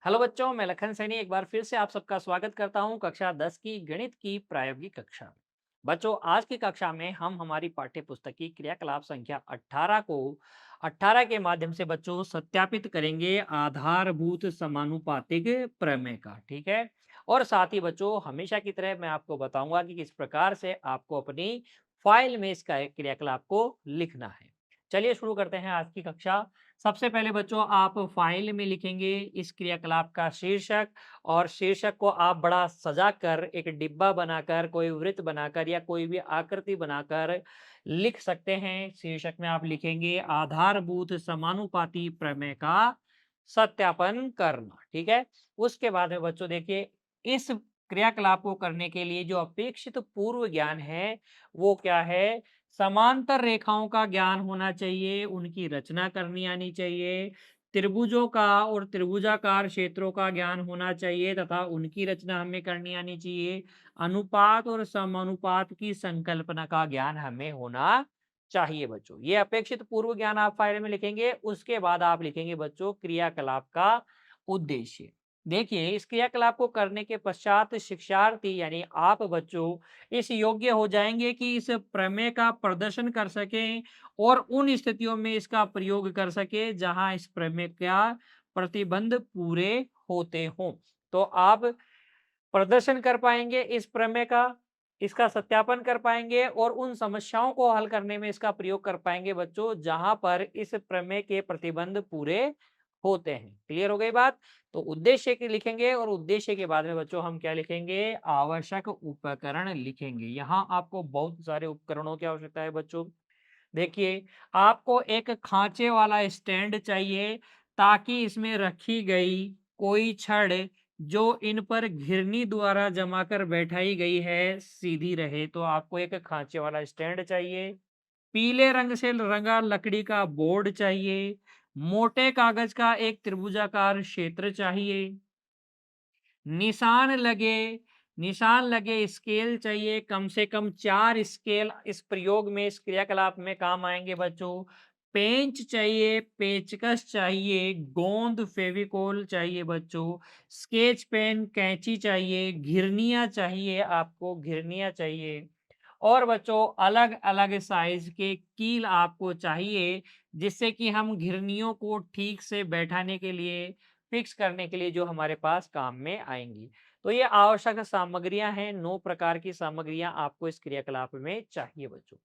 Hello बच्चों, मैं लखन सैनी एक बार फिर से आप सबका स्वागत करता हूं कक्षा 10 की गणित की प्रायोगिक कक्षा में। बच्चों, आज की कक्षा में हम हमारी पाठ्य पुस्तक की क्रियाकलाप संख्या 18 को 18 के माध्यम से बच्चों सत्यापित करेंगे आधारभूत समानुपातिक प्रमेय का। ठीक है। और साथ ही बच्चों, हमेशा की तरह मैं आपको बताऊंगा कि किस प्रकार से आपको अपनी फाइल में इसका क्रियाकलाप को लिखना है। चलिए शुरू करते हैं आज की कक्षा। सबसे पहले बच्चों, आप फाइल में लिखेंगे इस क्रियाकलाप का शीर्षक, और शीर्षक को आप बड़ा सजा कर एक डिब्बा बनाकर, कोई वृत्त बनाकर या कोई भी आकृति बनाकर लिख सकते हैं। शीर्षक में आप लिखेंगे आधारभूत समानुपाती प्रमेय का सत्यापन करना। ठीक है। उसके बाद में बच्चों देखिए, इस क्रियाकलाप को करने के लिए जो अपेक्षित पूर्व ज्ञान है वो क्या है? समांतर रेखाओं का ज्ञान होना चाहिए, उनकी रचना करनी आनी चाहिए, त्रिभुजों का और त्रिभुजाकार क्षेत्रों का ज्ञान होना चाहिए तथा उनकी रचना हमें करनी आनी चाहिए। अनुपात और समानुपात की संकल्पना का ज्ञान हमें होना चाहिए बच्चों। ये अपेक्षित पूर्व ज्ञान आप फाइल में लिखेंगे। उसके बाद आप लिखेंगे बच्चों क्रियाकलाप का उद्देश्य। देखिए, इस क्रियाकलाप को करने के पश्चात शिक्षार्थी यानी आप बच्चों इस योग्य हो जाएंगे कि इस प्रमेय का प्रदर्शन कर सकें और उन स्थितियों में इसका प्रयोग कर सके जहां इस प्रमेय का प्रतिबंध पूरे होते हों। तो आप प्रदर्शन कर पाएंगे इस प्रमेय का, इसका सत्यापन कर पाएंगे और उन समस्याओं को हल करने में इसका प्रयोग कर पाएंगे बच्चों जहां पर इस प्रमेय के प्रतिबंध पूरे होते हैं। क्लियर हो गई बात? तो उद्देश्य के लिखेंगे और उद्देश्य के बाद में बच्चों हम क्या लिखेंगे? आवश्यक उपकरण लिखेंगे। यहाँ आपको बहुत सारे उपकरणों की आवश्यकता है बच्चों। देखिए, आपको एक खांचे वाला स्टैंड चाहिए ताकि इसमें रखी गई कोई छड़ जो इन पर घिरनी द्वारा जमा कर बैठाई गई है सीधी रहे। तो आपको एक खांचे वाला स्टैंड चाहिए। पीले रंग से रंगा लकड़ी का बोर्ड चाहिए। मोटे कागज का एक त्रिभुजाकार क्षेत्र चाहिए। निशान लगे निशान लगे स्केल चाहिए। कम से कम 4 स्केल इस प्रयोग में, इस क्रियाकलाप में काम आएंगे बच्चों। पेंच चाहिए, पेचकस चाहिए, गोंद फेविकोल चाहिए बच्चों, स्केच पेन, कैंची चाहिए, घिरनियां चाहिए, आपको घिरनियां चाहिए। और बच्चों अलग अलग साइज के कील आपको चाहिए जिससे कि हम घिरनियों को ठीक से बैठाने के लिए, फिक्स करने के लिए जो हमारे पास काम में आएंगी। तो ये आवश्यक सामग्रियां हैं। 9 प्रकार की सामग्रियां आपको इस क्रियाकलाप में चाहिए बच्चों।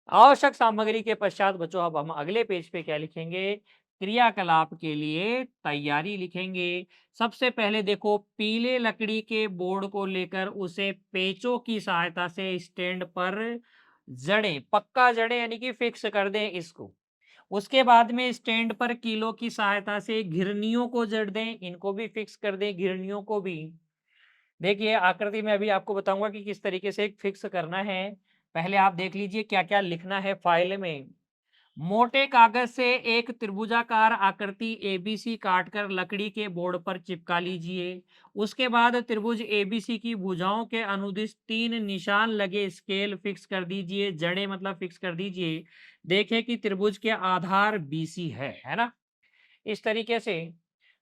आवश्यक सामग्री के पश्चात बच्चों अब हम अगले पेज पे क्या लिखेंगे? क्रियाकलाप के लिए तैयारी लिखेंगे। सबसे पहले देखो, पीले लकड़ी के बोर्ड को लेकर उसे पेचों की सहायता से स्टैंड पर जड़ें, पक्का जड़ें यानी कि फिक्स कर दें इसको। उसके बाद में स्टैंड पर कीलों की सहायता से घिरनियों को जड़ दें, इनको भी फिक्स कर दें, घिरनियों को भी। देखिए, आकृति में अभी आपको बताऊंगा कि किस तरीके से फिक्स करना है। पहले आप देख लीजिए क्या क्या लिखना है फाइल में। मोटे कागज से एक त्रिभुजाकार आकृति एबीसी काटकर लकड़ी के बोर्ड पर चिपका लीजिए। उसके बाद त्रिभुज एबीसी की भुजाओं के अनुदिश 3 निशान लगे स्केल फिक्स कर दीजिए, जड़ें मतलब फिक्स कर दीजिए। देखें कि त्रिभुज के आधार बीसी है ना? इस तरीके से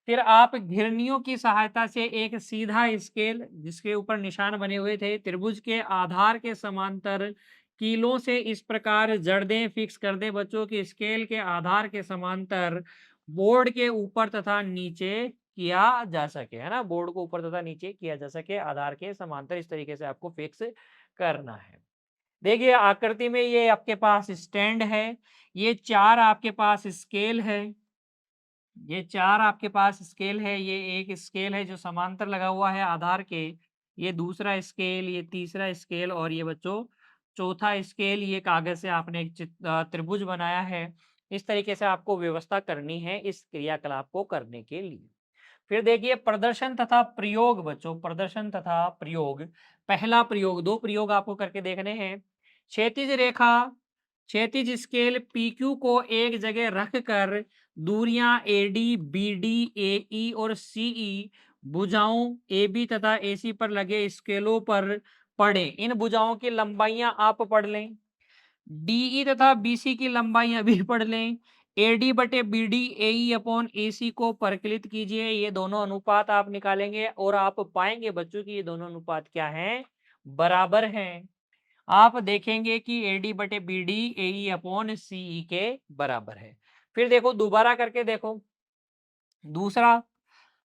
फिर आप घिरनियों की सहायता से एक सीधा स्केल जिसके ऊपर निशान बने हुए थे त्रिभुज के आधार के समांतर कीलों से इस प्रकार जड़ दें, फिक्स कर दें बच्चों की स्केल के आधार के समांतर बोर्ड के ऊपर तथा नीचे किया जा सके, है ना? बोर्ड को ऊपर तथा नीचे किया जा सके आधार के समांतर। इस तरीके से आपको फिक्स करना है। देखिए, आकृति में ये आपके पास स्टैंड है, ये 4 आपके पास स्केल है, ये 4 आपके पास स्केल है। ये एक स्केल है जो समांतर लगा हुआ है आधार के, ये दूसरा स्केल, ये तीसरा स्केल और ये बच्चों चौथा स्केल। ये कागज से आपने एक त्रिभुज बनाया है। इस तरीके से आपको व्यवस्था करनी है इस क्रियाकलाप को करने के लिए। फिर देखिए, प्रदर्शन तथा प्रयोग बच्चों, प्रदर्शन तथा प्रयोग। पहला प्रयोग, 2 प्रयोग आपको करके देखने हैं। क्षैतिज रेखा, क्षैतिज स्केल पीक्यू को एक जगह रख कर दूरियां एडी, बीडी, एई और सीई भुजाओं एबी तथा एसी पर लगे स्केलों पर पढ़ें। इन भुजाओं की लंबाइयां आप पढ़ लें। डीई तथा बीसी की लंबाइयां भी पढ़ लें। एडी बटे बीडी एई अपॉन एसी को परिकलित कीजिए। ये दोनों अनुपात आप निकालेंगे और आप पाएंगे बच्चों की ये दोनों अनुपात क्या हैं, बराबर हैं। आप देखेंगे कि एडी बटे बीडी एई अपॉन सीई के बराबर है। फिर देखो दोबारा करके देखो, दूसरा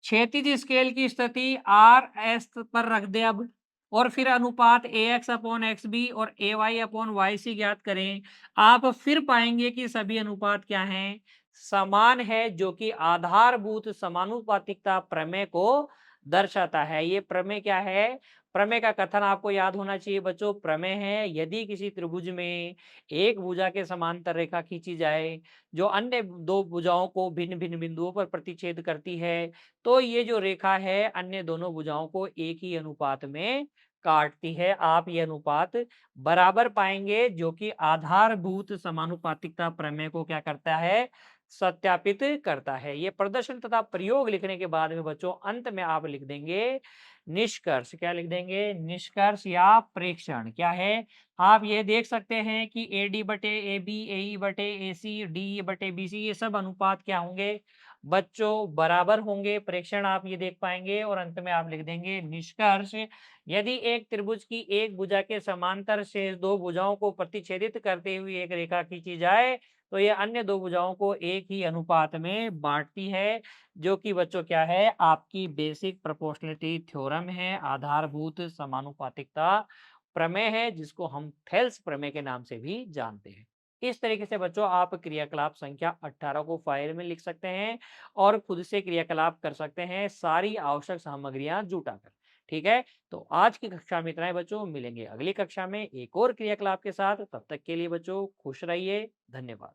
क्षैतिज स्केल की स्थिति आर एस पर रख दे अब, और फिर अनुपात ए एक्स अपॉन एक्स बी और ए वाई अपॉन वाई सी ज्ञात करें। आप फिर पाएंगे कि सभी अनुपात क्या हैं, समान है, जो कि आधारभूत समानुपातिकता प्रमेय को दर्शाता है। ये प्रमेय क्या है, प्रमेय का कथन आपको याद होना चाहिए बच्चों। प्रमेय है, यदि किसी त्रिभुज में एक भुजा के समांतर रेखा खींची जाए जो अन्य दो भुजाओं को भिन्न भिन्न बिंदुओं पर प्रतिच्छेद करती है, तो ये जो रेखा है अन्य दोनों भुजाओं को एक ही अनुपात में काटती है। आप ये अनुपात बराबर पाएंगे, जो कि आधारभूत समानुपातिकता प्रमेय को क्या करता है, सत्यापित करता है। ये प्रदर्शन तथा प्रयोग लिखने के बाद में बच्चों अंत में आप लिख देंगे निष्कर्ष। क्या लिख देंगे, निष्कर्ष या प्रेक्षण। क्या है, आप ये देख सकते हैं कि ए डी बटे ए बी, ए ई बटे ए सी, डी बटे बी सी, ये सब अनुपात क्या होंगे बच्चों, बराबर होंगे। प्रेक्षण आप ये देख पाएंगे और अंत में आप लिख देंगे निष्कर्ष। यदि एक त्रिभुज की एक भुजा के समांतर शेष दो भुजाओं को प्रतिच्छेदित करते हुए एक रेखा खींची जाए, तो ये अन्य दो भुजाओं को एक ही अनुपात में बांटती है, जो कि बच्चों क्या है, आपकी बेसिक प्रोपोर्शनलिटी थ्योरम है, आधारभूत समानुपातिकता प्रमेय है, जिसको हम थेल्स प्रमेय के नाम से भी जानते हैं। इस तरीके से बच्चों आप क्रियाकलाप संख्या 18 को फाइल में लिख सकते हैं और खुद से क्रियाकलाप कर सकते हैं, सारी आवश्यक सामग्रियां जुटाकर। ठीक है, तो आज की कक्षा में इतना ही बच्चों, मिलेंगे अगली कक्षा में एक और क्रियाकलाप के साथ। तब तक के लिए बच्चों खुश रहिए, धन्यवाद।